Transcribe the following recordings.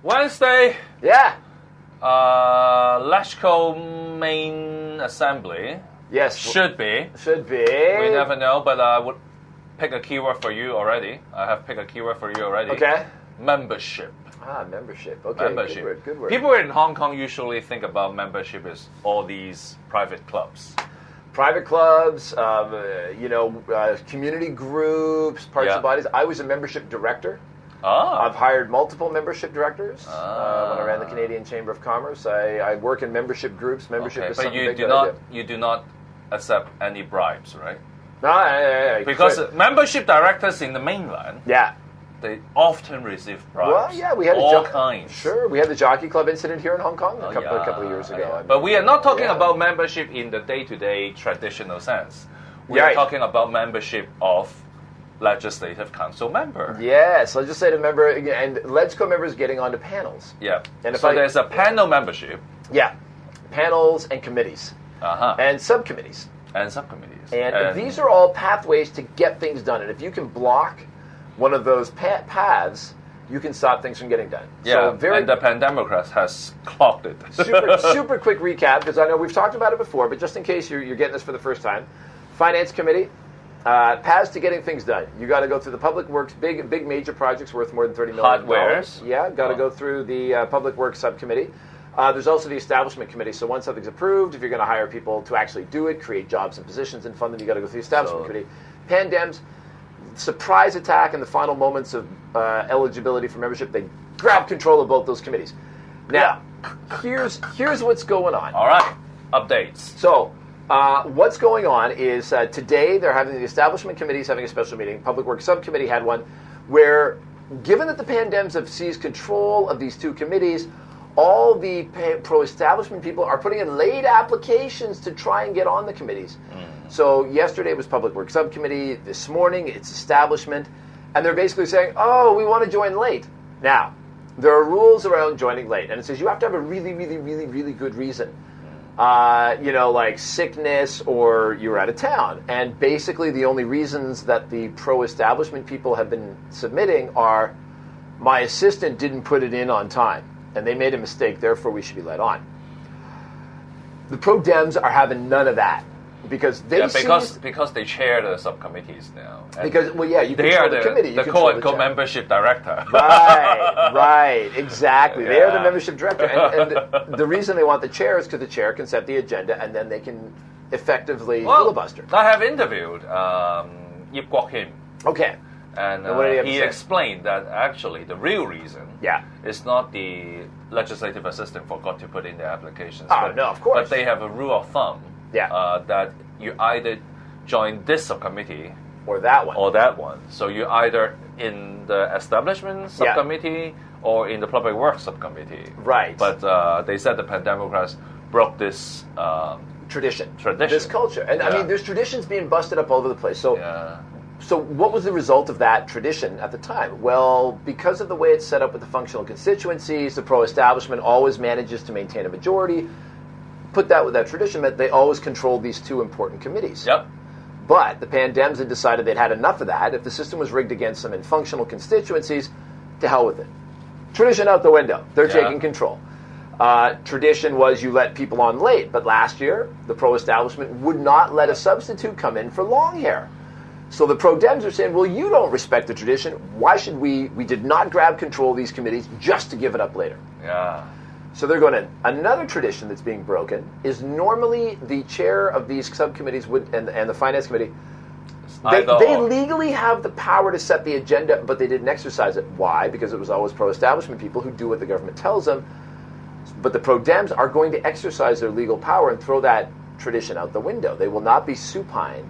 Wednesday. Yeah. Leshko main assembly. Yes. Should be. We never know, but I would pick a keyword for you already. I have picked a keyword for you already. Okay. Membership. Membership. Okay. Membership. Good word. People in Hong Kong usually think about membership as all these private clubs. Private clubs, community groups, parts of bodies. I was a membership director. I've hired multiple membership directors when I ran the Canadian Chamber of Commerce. I work in membership groups. Membership is something big that I do. You do not accept any bribes, right? No, because membership directors in the mainland, they often receive bribes. Well, yeah, we had all kinds. Sure, we had the Jockey Club incident here in Hong Kong a couple of years ago. Yeah. But we are not talking about membership in the day-to-day traditional sense. We are talking about membership of Legislative Council member. Yes, legislative member, and LegCo members getting onto panels. Yeah. And so there's a panel membership. Yeah, panels and committees. And subcommittees. And these are all pathways to get things done. And if you can block one of those paths, you can stop things from getting done. Yeah, so and the Pan-Democrats has clocked it. super quick recap, because I know we've talked about it before, but just in case you're getting this for the first time. Finance Committee, paths to getting things done. You got to go through the Public Works, big major projects worth more than $30 million. Hardwares. Yeah, got to go through the Public Works Subcommittee. There's also the Establishment Committee. So once something's approved, if you're going to hire people to actually do it, create jobs and positions and fund them, you got to go through the Establishment Committee. Pan-Dems, surprise attack in the final moments of eligibility for membership. They grab control of both those committees. Now, here's what's going on. All right, updates. So what's going on is today they're having the Establishment Committee is having a special meeting. Public Works Subcommittee had one where, given that the Pan-Dems have seized control of these two committees, all the pro-establishment people are putting in late applications to try and get on the committees. So yesterday was Public Works Subcommittee. This morning it's Establishment. And they're basically saying, oh, we want to join late. Now, there are rules around joining late. And it says you have to have a really, really, really, really good reason. Like sickness or you're out of town. And basically the only reasons that the pro-establishment people have been submitting are, my assistant didn't put it in on time. And they made a mistake, therefore we should be let on. The pro-Dems are having none of that. Because they because they chair the subcommittees now. You control the committee. The co-membership director. Right, exactly. They are the membership director. And the reason they want the chair is because the chair can set the agenda and then they can effectively filibuster. I have interviewed Yip Kwok Him. Okay. And he explained that actually the real reason is not the legislative assistant forgot to put in the applications. No, of course. But they have a rule of thumb that you either join this subcommittee or that one. So you either in the establishment subcommittee or in the public works subcommittee. Right. But they said the Pan-Democrats broke this tradition, this culture. And I mean, there's traditions being busted up all over the place. So what was the result of that tradition at the time? Well, because of the way it's set up with the functional constituencies, the pro-establishment always manages to maintain a majority. Put that with that tradition meant they always controlled these two important committees. Yep. But the Pan-Dems had decided they'd had enough of that. If the system was rigged against them in functional constituencies, to hell with it. Tradition out the window. They're taking control. Tradition was you let people on late. But last year, the pro-establishment would not let a substitute come in for long hair. So the pro-Dems are saying, well, you don't respect the tradition. Why should we? We did not grab control of these committees just to give it up later. Yeah. So they're going to, another tradition that's being broken is normally the chair of these subcommittees and the Finance Committee, they legally have the power to set the agenda, but they didn't exercise it. Why? Because it was always pro-establishment people who do what the government tells them. But the pro-Dems are going to exercise their legal power and throw that tradition out the window. They will not be supine.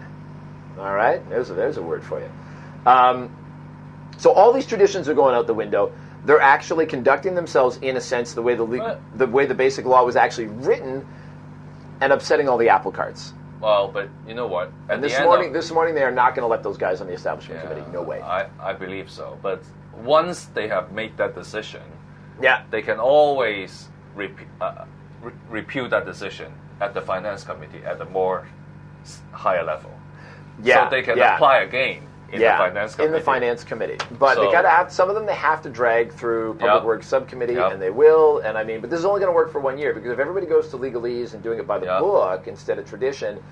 All right? There's a word for you. So all these traditions are going out the window. They're actually conducting themselves in a sense the way the basic law was actually written, and upsetting all the apple carts. Well, but you know what? This morning they are not going to let those guys on the Establishment Committee. No way. I believe so. But once they have made that decision, they can always repeal that decision at the Finance Committee at a more higher level. So they can apply again. in the finance committee. In the finance committee. But they got to have some of them. They have to drag through public works subcommittee, and they will. And I mean, but this is only going to work for 1 year because if everybody goes to legalese and doing it by the book instead of tradition,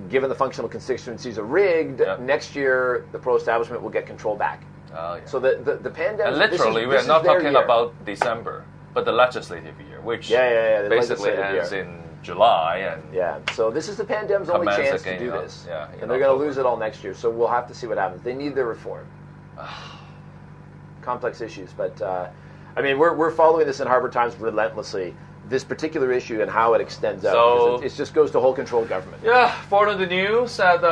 given the functional constituencies are rigged, next year the pro-establishment will get control back. Oh, yeah. So the pandemic. And literally, we're not talking about December, but the legislative year, which basically ends in July. And so this is the pandemic's only chance to do this. And they're going to lose it all next year. So we'll have to see what happens. They need their reform. Complex issues, but I mean, we're following this in Harbour Times relentlessly. This particular issue and how it extends out. So it just goes to whole control government. Yeah, follow the news at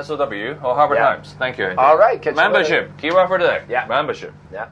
SOW or Harbour Times. Thank you, Andy. All right. Membership. Keyword for today. Yeah. Membership. Yeah.